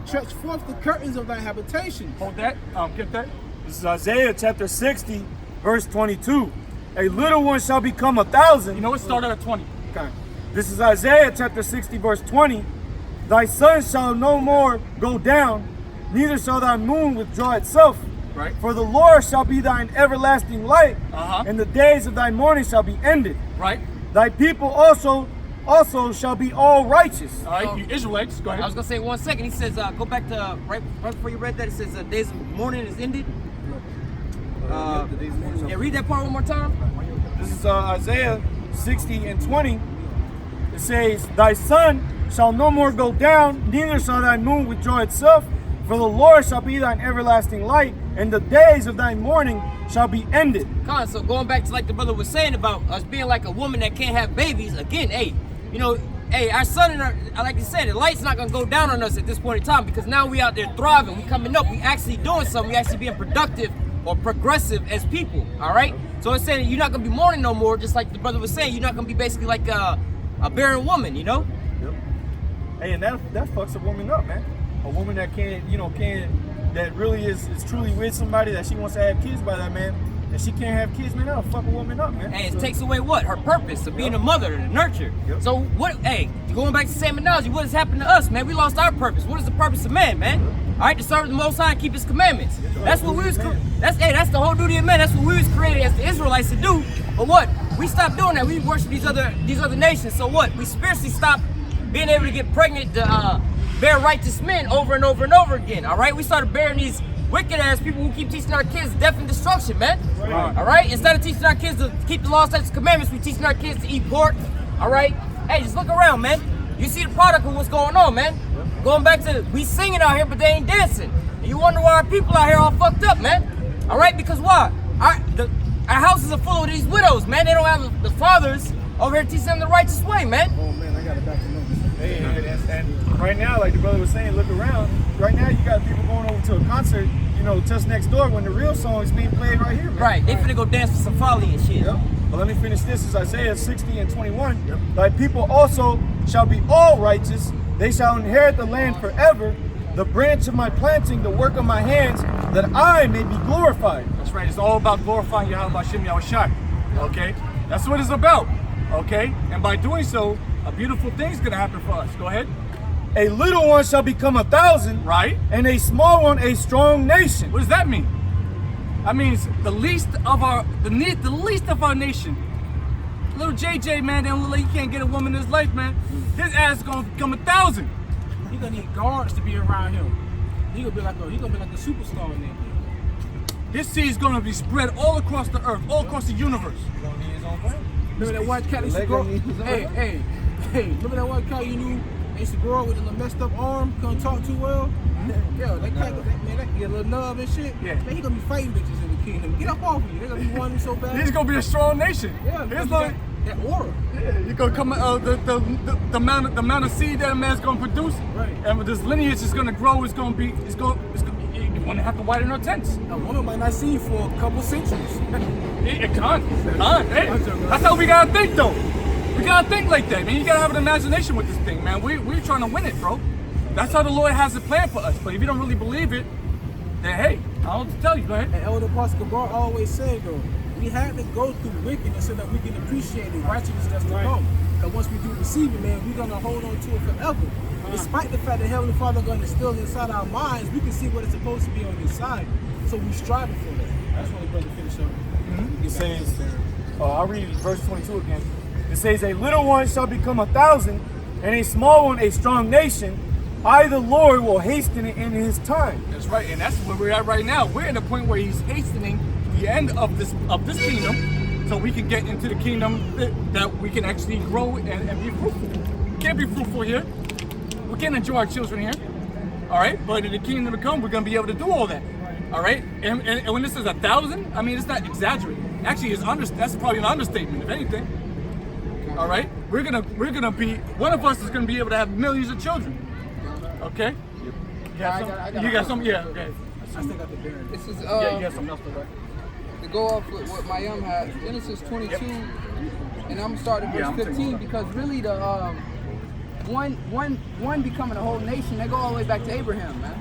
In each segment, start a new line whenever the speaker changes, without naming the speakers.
stretch forth the curtains of thy habitation.
Hold that. Get that.
This is Isaiah chapter 60, verse 22. A little one shall become 1,000.
You know what? Started at 20.
Okay. This is Isaiah chapter 60, verse 20. Thy sun shall no more go down, neither shall thy moon withdraw itself.
Right.
For the Lord shall be thine everlasting light,
Uh-huh.
and the days of thy mourning shall be ended.
Right.
Thy people also shall be all righteous.
All right, you Israelites, go ahead.
I was gonna say 1 second. He says, go back to right before you read that. It says, days of mourning is ended. Yeah, read that part one more time.
This is Isaiah 60 and 20. It says, Thy sun shall no more go down, neither shall thy moon withdraw itself. For the Lord shall be thine everlasting light, and the days of thy mourning shall be ended.
So going back to like the brother was saying about us being like a woman that can't have babies. Again, our sun and like you said, the light's not gonna go down on us at this point in time because now we out there thriving, we coming up, we actually doing something, we actually being productive or progressive as people. All right. So it's saying you're not gonna be mourning no more, just like the brother was saying. You're not gonna be basically like a barren woman,
Yep. Hey, and that fucks a woman up, man. A woman that that really is truly with somebody that she wants to have kids by that man, and she can't have kids, man, that'll fuck a woman up, man.
And it takes away what? Her purpose of being a mother, to nurture.
Yep.
So what, going back to the same analogy, what has happened to us, man? We lost our purpose. What is the purpose of man, man? All right, to serve the Most High and keep his commandments. That's what we was, that's the whole duty of man. That's what we was created as the Israelites to do. But what? We stopped doing that. We worship these other nations. So what? We spiritually stopped being able to get pregnant to bear righteous men over and over and over again. All right, we started bearing these wicked ass people who keep teaching our kids death and destruction, man. Right. All right, instead of teaching our kids to keep the law, statutes, commandments, we teaching our kids to eat pork. All right, hey, just look around, man. You see the product of what's going on, man. Going back to we singing out here, but they ain't dancing. And you wonder why our people out here all fucked up, man. All right, because why? Our houses are full of these widows, man. They don't have the fathers over here teaching them the righteous way, man.
Oh man, I gotta back them up.
Hey, and right now, like the brother was saying, look around. Right now, you got people going over to a concert, just next door when the real song is being played right here, man.
Right, they finna go dance with some folly and shit.
Yep. But let me finish this. This is Isaiah 60 and 21. Yep. Thy people also shall be all righteous. They shall inherit the land forever. The branch of my planting, the work of my hands, that I may be glorified.
That's right. It's all about glorifying Yahweh Hashem Yahushai. Okay? That's what it's about. Okay? And by doing so, a beautiful thing's gonna happen for us. Go ahead.
A little one shall become 1,000.
Right.
And a small one a strong nation.
What does that mean? That means the least of our nation. Little JJ, man, that look like he can't get a woman in his life, man. His ass is gonna become 1,000.
He gonna need guards to be around him. He gonna be like a superstar in there.
His seed's gonna be spread all across the earth, all across the universe.
Remember that one cat used to grow? Hey, remember that one cat you knew used to grow up with a messed up arm, couldn't talk too well? Yo, that cat, that get a little nub and shit.
Yeah.
Man, he gonna be fighting bitches in the kingdom. Get up off of you. They're gonna be wanting so bad.
He's gonna be a strong nation.
Yeah,
it's like
that aura.
Yeah, you gonna come the amount of seed that a man's gonna produce,
right?
And with this lineage is gonna grow. It's gonna you wanna have to widen our tents.
A woman might not see you for a couple centuries.
It can't. Hey, that's how we gotta think, though. We gotta think like that, man. You gotta have an imagination with this thing, man. We're trying to win it, bro. That's how the Lord has it planned for us. But if you don't really believe it, then hey, I don't know what to tell you. Go ahead.
And Elder Pastor Gabar always said, though, we have to go through wickedness so that we can appreciate the righteousness that's to come. Because once we do receive it, man, we're gonna hold on to it forever. Despite the fact that Heavenly Father gonna instill inside our minds, we can see what it's supposed to be on this side. So we striving for that. That's when the brother finish up.
It says, I'll read verse 22 again. It says, a little one shall become 1,000, and a small one a strong nation. I, the Lord, will hasten it in his time.
That's right, and that's where we're at right now. We're in a point where he's hastening the end of this kingdom, so we can get into the kingdom that we can actually grow and be fruitful. We can't be fruitful here. We can't enjoy our children here. All right, but in the kingdom to come, we're gonna be able to do all that. All right, and when this is 1,000, I mean, it's not exaggerating. Actually, that's probably an understatement, if anything. All right, we're gonna be, one of us is gonna be able to have millions of children. Okay. You got some? Yeah. Okay.
I still got the bear.
This is
you got something else, right?
To go off with what Mayum had, Genesis 22, and I'm starting verse 15 because really the one becoming a whole nation, they go all the way back to Abraham, man.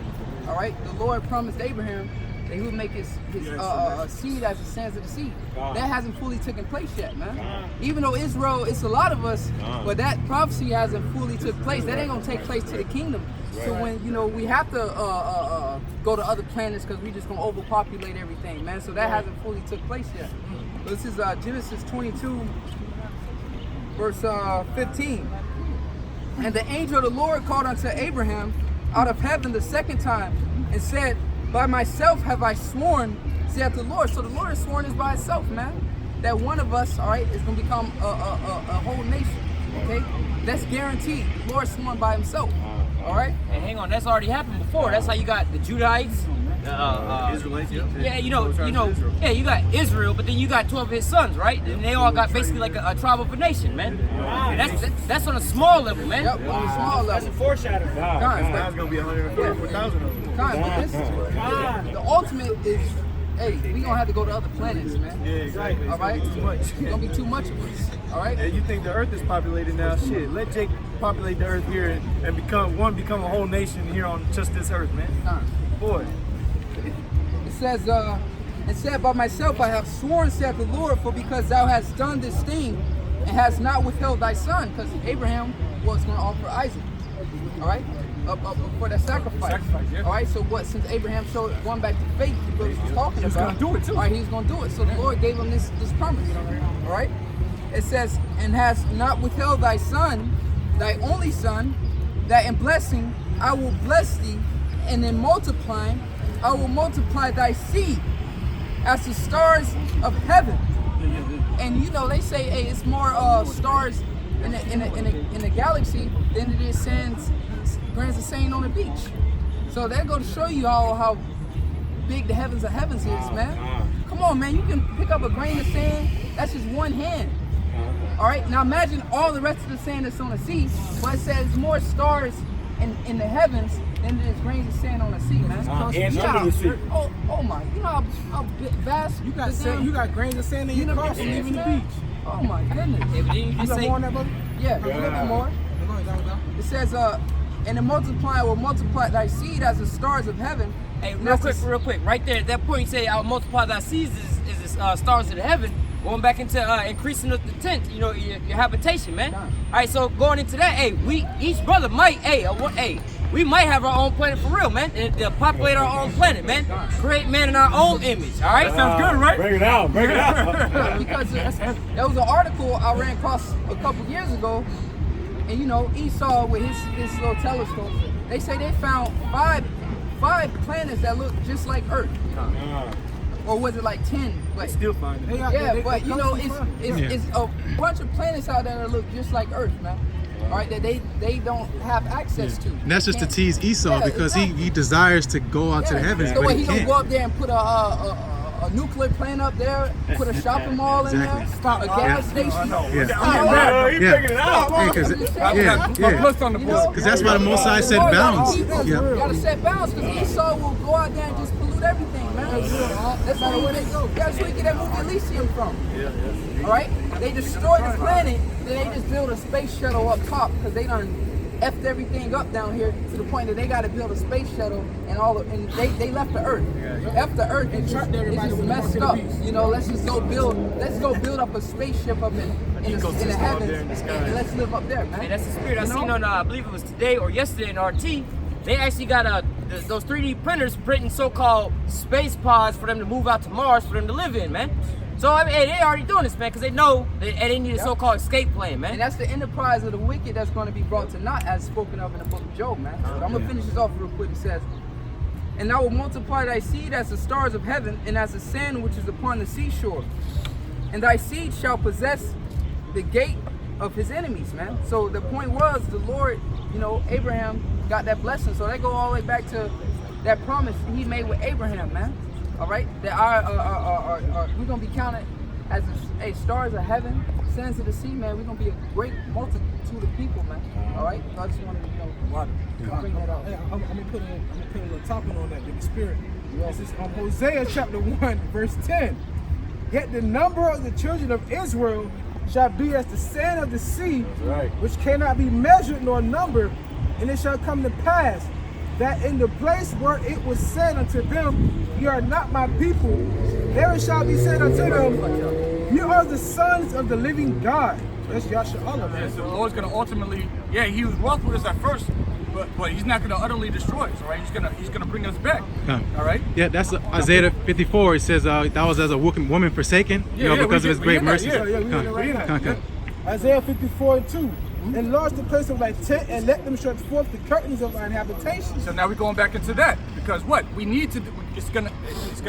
All right, the Lord promised Abraham that he would make his seed as the sands of the sea. That hasn't fully taken place yet, man. Even though Israel, it's a lot of us, but that prophecy hasn't fully took place. That ain't gonna take place to the kingdom. So when, you know, we have to go to other planets because we just gonna overpopulate everything, man. So that hasn't fully took place yet. This is Genesis 22, verse 15. And the angel of the Lord called unto Abraham out of heaven the second time and said, by myself have I sworn, saith the Lord. So the Lord has sworn this by itself, man. That one of us, all right, is going to become a whole nation, okay? That's guaranteed. The Lord sworn by himself, all right?
And hang on, that's already happened before. That's how you got the Judahites.
Israelites,
Yeah, you know, yeah, you got Israel, but then you got 12 of his sons, right? And they all got basically like a tribe of a nation, man. That's on a small level, man.
Yep, on a small level.
That's a foreshadowing. That's going to be 144,000 of them.
But this is, the ultimate is, hey, we gonna have to go to other planets, man.
Yeah, exactly.
All right?
Too much.
It's gonna be too much of us, all right?
And you think the earth is populated now? Shit, let Jake populate the earth here and become a whole nation here on just this earth, man. Boy.
It says, and said, by myself I have sworn, saith the Lord, for because thou hast done this thing and hast not withheld thy son, because Abraham was going to offer Isaac, all right, for that sacrifice. All right, so what? Since Abraham showed going back to faith, what he was talking about,
going to do it too.
All right, he's going to do it. So the Lord gave him this promise. All right, it says, and hast not withheld thy son, thy only son, that in blessing I will bless thee, and in multiplying I will multiply thy seed as the stars of heaven. And you know, they say, hey, it's more stars in the galaxy than it is grains of sand on the beach. So that go to show you how big the heavens of heavens is, man. Come on, man, you can pick up a grain of sand, that's just one hand. All right, now imagine all the rest of the sand that's on the sea, but it says more stars in the heavens than there's grains of sand on the sea, man.
And under the sea.
Oh my, you know how vast
You got grains of sand in your car from leaving the beach.
Oh my goodness.
Yeah, but then you
You
just
got
say,
more on that, brother?
Yeah, a little bit more.
Go ahead.
It says, and the multiply will multiply thy seed as the stars of heaven.
hey, real quick, right there at that point you say, I'll multiply thy seeds is the stars of the heaven. Going back into increasing the tent, you know, your habitation, man. All right, so going into that, hey, each brother might, we might have our own planet for real, man. And populate our own planet, man. Create man in our own image. All right, sounds good, right?
Bring it out.
Because there was an article I ran across a couple years ago, and you know, Esau with his little telescope, they say they found five planets that look just like Earth. Or was it like 10? But
Still finding it.
but you know, it's a bunch of planets out there that look just like Earth, man. All right, that they don't have access to.
And that's just to tease Esau because he desires to go out to the heavens,
So
but
he
he
gonna
can't.
go up there and put a nuclear plant up there, put a shopping mall in there,
Exactly.
a gas station.
Yeah.
He's bringing it out.
Yeah, because
Plus on the board.
that's why the Most High said bounds.
You
Yeah.
gotta set bounds because Esau will go out there and just pollute everything, man. That's not where they go. That's where you get that movie Elysium from. All right? They destroyed the planet, then they just build a space shuttle up top because they done effed everything up down here to the point that they got to build a space shuttle and they left the Earth. Left the Earth and
trapped everybody
it's just
with
messed
the
up.
beast.
You know, let's go build up a spaceship up in the heavens and let's live up there, man.
Hey, that's the spirit I
You know?
seen on, I believe it was today or yesterday in RT. They actually got those 3D printers printing so-called space pods for them to move out to Mars for them to live in, man. So I mean, hey, they already doing this, man, because they know they need a so-called escape plan, man.
And that's the enterprise of the wicked that's going to be brought to naught, as spoken of in the book of Job, man. So I'm going to finish this off real quick. It says, and I will multiply thy seed as the stars of heaven, and as the sand which is upon the seashore. And thy seed shall possess the gate of his enemies, man. So the point was, the Lord, you know, Abraham got that blessing. So they go all the way back to that promise he made with Abraham, man. All right, that we're gonna be counted as stars of heaven, sands of the sea, man. We're gonna be a great multitude of people, man. All right, so I just wanted to bring that out.
Hey, I'm gonna put a little topping on that with the spirit. This is Hosea chapter 1, verse 10. Yet the number of the children of Israel shall be as the sand of the sea,
right.
which cannot be measured nor numbered. And it shall come to pass that in the place where it was said unto them, ye are not my people, there it shall be said unto them, you are the sons of the living God. That's Yahshua,
Yeah,
man.
so the Lord's gonna ultimately, yeah, he was rough with us at first, but he's not gonna utterly destroy us, all right? He's gonna bring us back, all right?
Yeah, that's Isaiah 54. It says that was as a woman forsaken, because of his great mercy.
Yeah, we in it right now.
Okay.
Isaiah 54:2. Enlarge the place of thy tent and let them stretch forth the curtains of thine habitation.
So now we're going back into that because what we need to do, it's gonna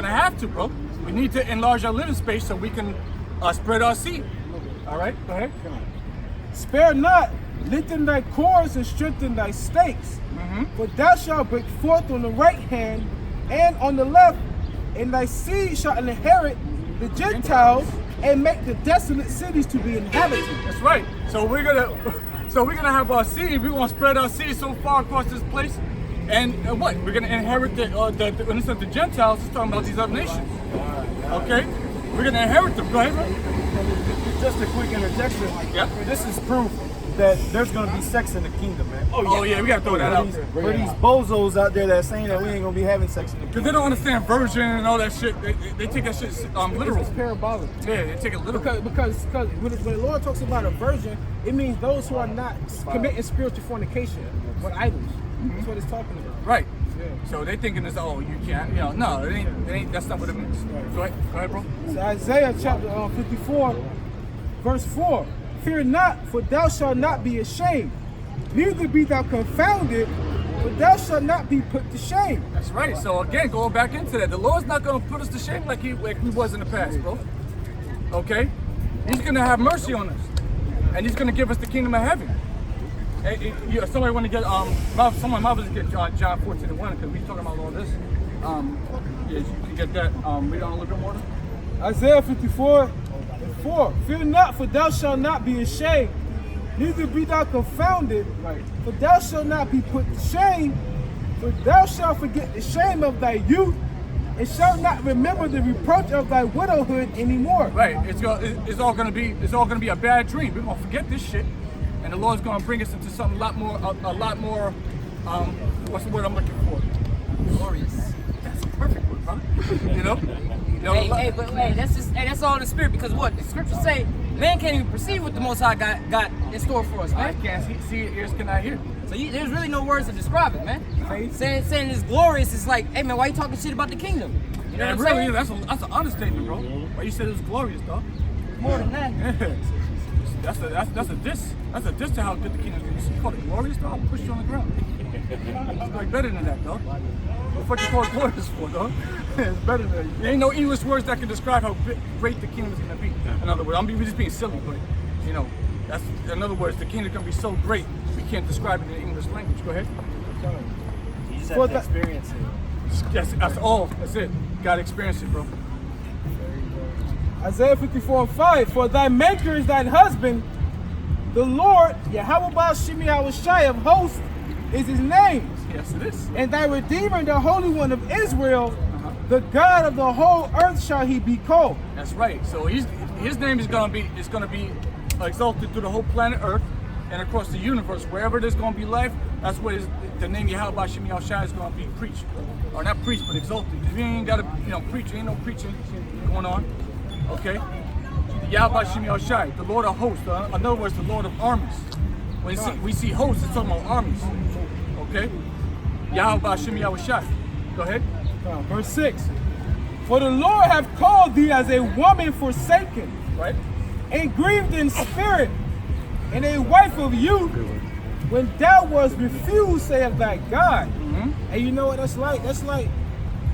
have to, bro. We need to enlarge our living space so we can spread our seed. All right, go ahead.
Spare not, lengthen thy cords and strengthen thy stakes. For thou shalt break forth on the right hand and on the left, and thy seed shall inherit the Gentiles and make the desolate cities to be inhabited.
That's right. So we're gonna have our seed. We're gonna spread our seed so far across this place, and what? We're gonna inherit when it says the Gentiles, it's talking about these other nations. Okay, we're gonna inherit them. Go ahead, bro.
Just a quick interjection.
Yep.
This is proof that there's gonna be sex in the kingdom, man.
Oh yeah, we gotta throw that out there.
For these bozos out there that saying that we ain't gonna be having sex in the
Because
kingdom.
they don't understand virgin and all that shit. They take that shit literal.
It's parabolic.
Yeah, they take it literal.
Because when the Lord talks about a virgin, it means those who are not committing spiritual fornication with idols. That's what it's talking about.
Right. So they thinking this, oh, you can't, no, it ain't, that's not what it means. Go ahead, bro.
So Isaiah chapter 54, verse 4. Fear not, for thou shalt not be ashamed, neither be thou confounded, for thou shalt not be put to shame.
That's right. So again, going back into that, the Lord's not going to put us to shame like he was in the past, bro. Okay? He's going to have mercy on us, and he's going to give us the kingdom of heaven. Hey, somebody want to get someone might as well get John 14:1 because we're talking about all this. Yeah, you can get that. Read on a little bit more.
Isaiah 54:4. Fear not, for thou shalt not be ashamed, neither be thou confounded, for thou shalt not be put to shame, for thou shalt forget the shame of thy youth, and shalt not remember the reproach of thy widowhood anymore.
Right. It's all gonna be a bad dream. We're gonna forget this shit, and the Lord's gonna bring us into something a lot more. What's the word I'm looking for?
Glorious.
That's a perfect word, brother.
That's all in the spirit, because what the scriptures say, man can't even perceive what the Most High got in store for us,
I
man.
can't see it, ears cannot hear.
So there's really no words to describe it, man. Saying it's glorious, it's like, hey man, why you talking shit about the kingdom? You know
Yeah,
what I'm
really,
saying?
that's an understatement, bro. Why you said it was glorious, dog?
More than that.
Yeah. That's a diss. That's a diss to how good the kingdom is. You call it glorious, dog? I'll push you on the ground. It's like better than that, dog. What the fuck you call it glorious for, dog? It's better than that. There ain't no English words that can describe how great the kingdom is gonna be. In other words, we're just being silly, but that's in other words, the kingdom is gonna be so great we can't describe it in the English language. Go ahead.
You just have to experience it.
That's all. That's it. Gotta experience it, bro.
Isaiah 54:5. For thy maker is thine husband, the Lord, Yahweh Shai of hosts, is his name.
Yes, it is.
And thy Redeemer, the Holy One of Israel, the God of the whole earth shall he be called.
That's right. So his name is gonna be exalted through the whole planet Earth and across the universe. Wherever there's gonna be life, that's where the name Yahweh Shai is gonna be preached, or not preached, but exalted. You ain't gotta preach. Ain't no preaching going on. Okay. Yahweh Shai, the Lord of hosts. In other words, the Lord of armies. When we see hosts, it's talking about armies. Okay. Yahweh Shai. Go ahead.
Verse 6. For the Lord hath called thee as a woman forsaken,
Right.
and grieved in spirit, and a wife of youth, when thou wast refused, saith thy God. And you know what that's like? That's like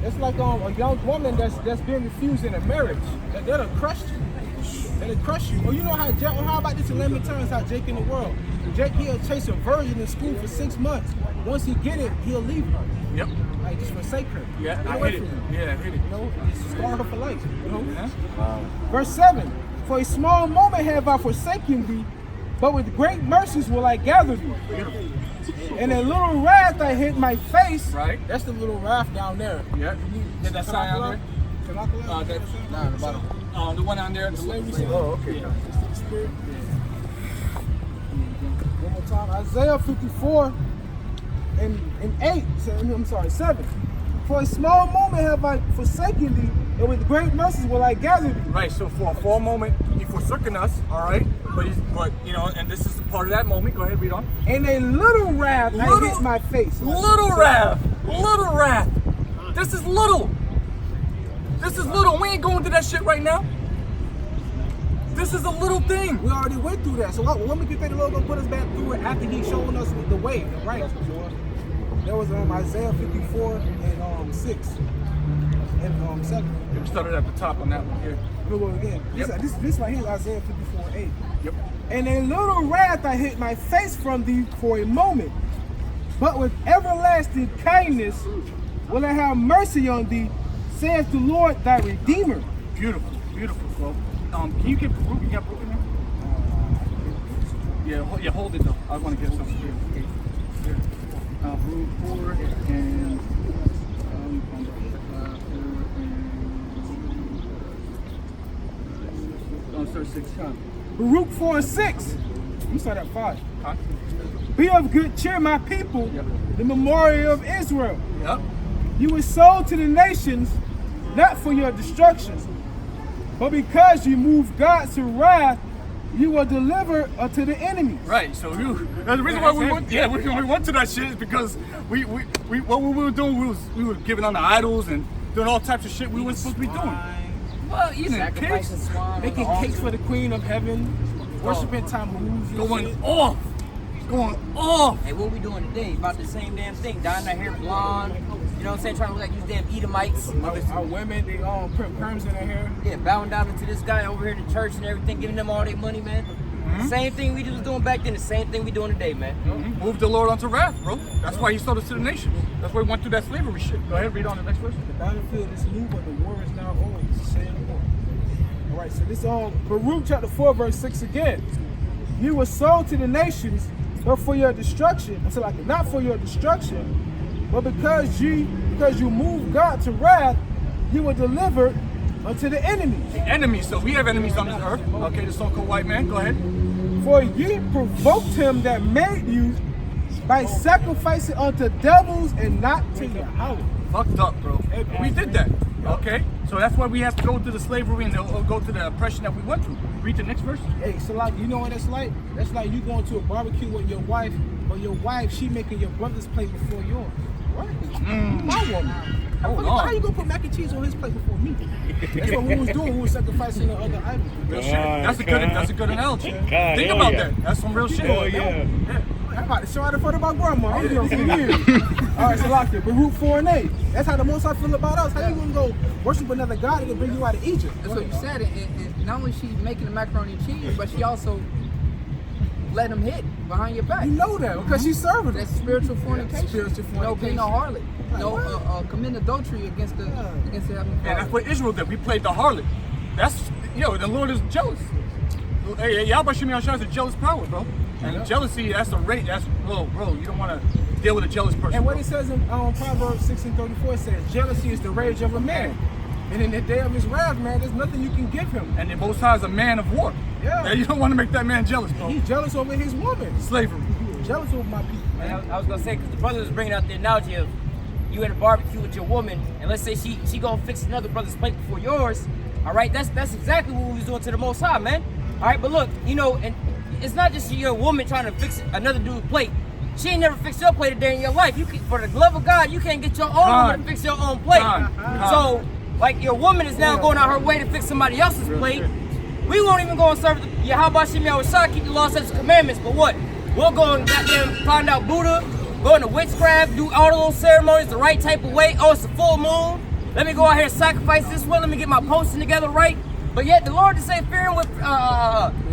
a young woman that's been refused in a marriage. That'll crush you. That'll crush you. Oh, you know how about this in layman terms, how Jake in the world? Jake, he'll chase a virgin in school for 6 months. Once he get it, he'll leave her.
Yep.
Like, just forsake her.
Yeah,
Get
I
away
hit it.
from her.
Yeah, I hit it.
Just scar her for life.
Yeah.
Verse 7. For a small moment have I forsaken thee, but with great mercies will I gather thee. In a little wrath I hid my face.
Right.
That's the little wrath down there.
Yeah. Get that sign out there.
Nah, the bottom.
The one on there. The slavery scene.
Oh, okay.
Yeah.
The spirit. One more time. Isaiah 54 and 8. I'm sorry, 7. For a small moment have I forsaken thee, and with great mercies will I gather thee.
Right. So for a moment, he forsaken us. All right. But you know, and this is part of that moment. Go ahead, read on.
And a little wrath I hit my face.
Little wrath. Little wrath. This is little. This is little. We ain't going through that shit right now. This is a little thing.
We already went through that. So when we get the Lord gonna put us back through it after He showing us the way, the right. That was Isaiah 54 and 6 and 7.
We started at the top on that one here.
We'll go again.
Yep.
This right here is Isaiah 54 and 8.
Yep.
And a little wrath I hid my face from thee for a moment, but with everlasting kindness will I have mercy on thee, saith the Lord thy Redeemer.
Beautiful, beautiful, bro. Can you get Baruch? You got Baruch in there? Yeah, hold it though. I want to get something here. Okay. Here. Baruch 4 and start 6 times.
Baruch 4 and 6. You start at 5.
Huh?
Be of good cheer, my people,
Yep.
the memorial of Israel.
Yep.
You were sold to the nations, not for your destruction, but because you moved God to wrath, you were delivered unto the enemies.
Right. So the reason why we went, we went to that shit is because we what we were doing, we were giving on the idols and doing all types of shit we weren't supposed to be doing.
Well,
Eating
Sacrificing
cakes,
swine.
Making cakes for the Queen of Heaven, worshiping Tammuz and
going
shit.
off, going off.
Hey, what we doing today? About the same damn thing. Dyeing our hair blonde. You know what I'm saying? Trying to look like these damn Edomites.
Our women, they put perms in their hair.
Yeah, bowing down into this guy over here in the church and everything, giving them all their money, man. Same thing we was doing back then, the same thing we doing today, man.
Moved the Lord unto wrath, bro. That's why he sold us to the nations. That's why we went through that slavery shit. Go ahead, read on the next verse.
The battlefield is new, but the war is now old. It's the same war. All right, so this is Baruch chapter 4, verse 6 again. You were sold to the nations, but for your destruction. So like not for your destruction, but because you moved God to wrath, you were delivered unto the enemies.
Enemies. So we have enemies on this earth. Okay, the so-called white man. Go ahead.
For ye provoked him that made you by sacrificing unto devils and not to Yahweh.
Fucked up, bro. We did that. Okay, so that's why we have to go through the slavery and go through the oppression that we went through. Read the next verse.
Hey, so like, you know what that's like? That's like you going to a barbecue with your wife, but your wife, she making your brother's plate before yours. What? My woman. How you gonna put mac and cheese on his plate before me? That's what we was doing. We was sacrificing the other items.
Real shit. That's a good analogy. Think about that. That's some real shit. Yeah.
I'm about to show out in front of my grandma. I'm doing for years. All right, so lock it. Baruch 4 and 8. That's how the Most High feel about us. How you gonna go worship another God and bring you out of Egypt?
That's what you said. And not only she's making the macaroni and cheese, but she also letting them hit behind your back.
You know that because she's serving
That's
us.
spiritual fornication.
Spiritual
No,
fornication.
being a harlot.
Like
No, committing adultery against the Heavenly
And that's
Father.
what Israel did. We played the harlot. That's, the Lord is jealous. Hey, Yahweh Shem Yahshua is a jealous power, bro. And jealousy, that's a rate. That's, bro, you don't want to deal with a jealous person.
And what
bro.
it says in Proverbs 16:34 says, jealousy is the rage of a man. And in the day of his wrath, man, there's nothing you can give him.
And the Most High is a man of war.
Yeah.
You don't want to make that man jealous, bro.
He's jealous over his woman.
Slavery.
He's jealous over my people.
And I was gonna say, because the brother was bringing out the analogy of you at a barbecue with your woman, and let's say she gonna fix another brother's plate before yours. All right, that's exactly what we was doing to the Most High, man. All right, but look, and it's not just your woman trying to fix another dude's plate. She ain't never fixed your plate a day in your life. For the love of God, you can't get your own woman to fix your own plate. So, like, your woman is now going out her way to fix somebody else's plate. We won't even go and serve Yahweh Shem Yahshua, keep the law, statutes, commandments. But what? We'll go and goddamn find out Buddha, go into witchcraft, do all those ceremonies the right type of way. Oh, it's the full moon. Let me go out here and sacrifice this one. Let me get my posting together right. But yet the Lord just say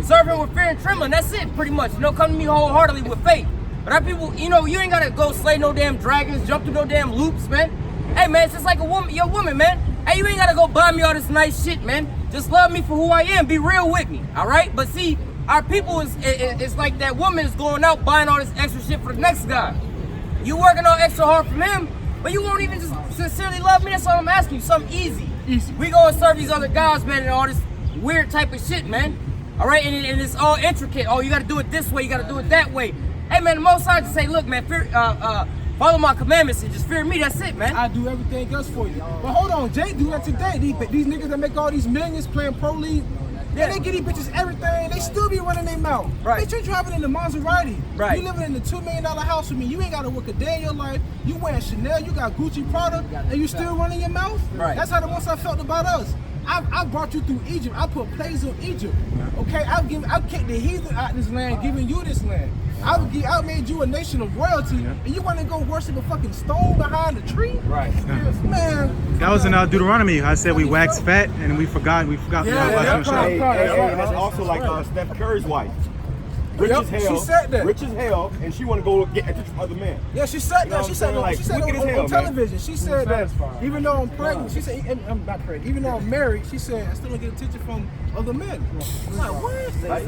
serve him with fear and trembling. That's it, pretty much. Come to me wholeheartedly with faith. But our people, you ain't gotta go slay no damn dragons, jump through no damn loops, man. Hey, man, it's just like your woman, man. Hey, you ain't gotta go buy me all this nice shit, man. Just love me for who I am. Be real with me, all right? But see, our people it's like that woman is going out buying all this extra shit for the next guy. You working all extra hard from him, but you won't even just sincerely love me. That's all I'm asking you. Something easy. We go and serve these other guys, man, and all this weird type of shit, man. All right, and it's all intricate. Oh, you got to do it this way, you got to do it that way. Hey, man, the Most High just say, look, man, follow my commandments and just fear me. That's it, man.
I do everything else for you. But hold on, Jay do that today. These niggas that make all these millions playing pro league, yeah, they get these bitches everything. They still be running their mouth.
Right.
Bitch, you driving in the Maserati.
Right.
You living in the $2 million house with me. You ain't got to work a day in your life. You wearing Chanel. You got Gucci, Prada, and you still running your mouth.
Right.
That's how the Most I felt about us. I brought you through Egypt. I put plays on Egypt. Okay, I kicked the heathen out this land, giving you this land. I made you a nation of royalty, and you want to go worship a fucking stone behind a tree?
Right.
Man.
That was in Deuteronomy. I said we waxed fat and we forgot about some shit.
And that's also like Steph Curry's wife. Rich as hell.
She said that.
Rich as hell, and she want to go get attention from other men.
Yeah, she said
You know
that.
what
She
I'm
said
saying? Like,
she said
wicked as
on
hell, man.
television. She said that even though I'm pregnant, she said I'm not pregnant. Even though I'm married, she said I still don't get attention from other men. I'm like, what?
Why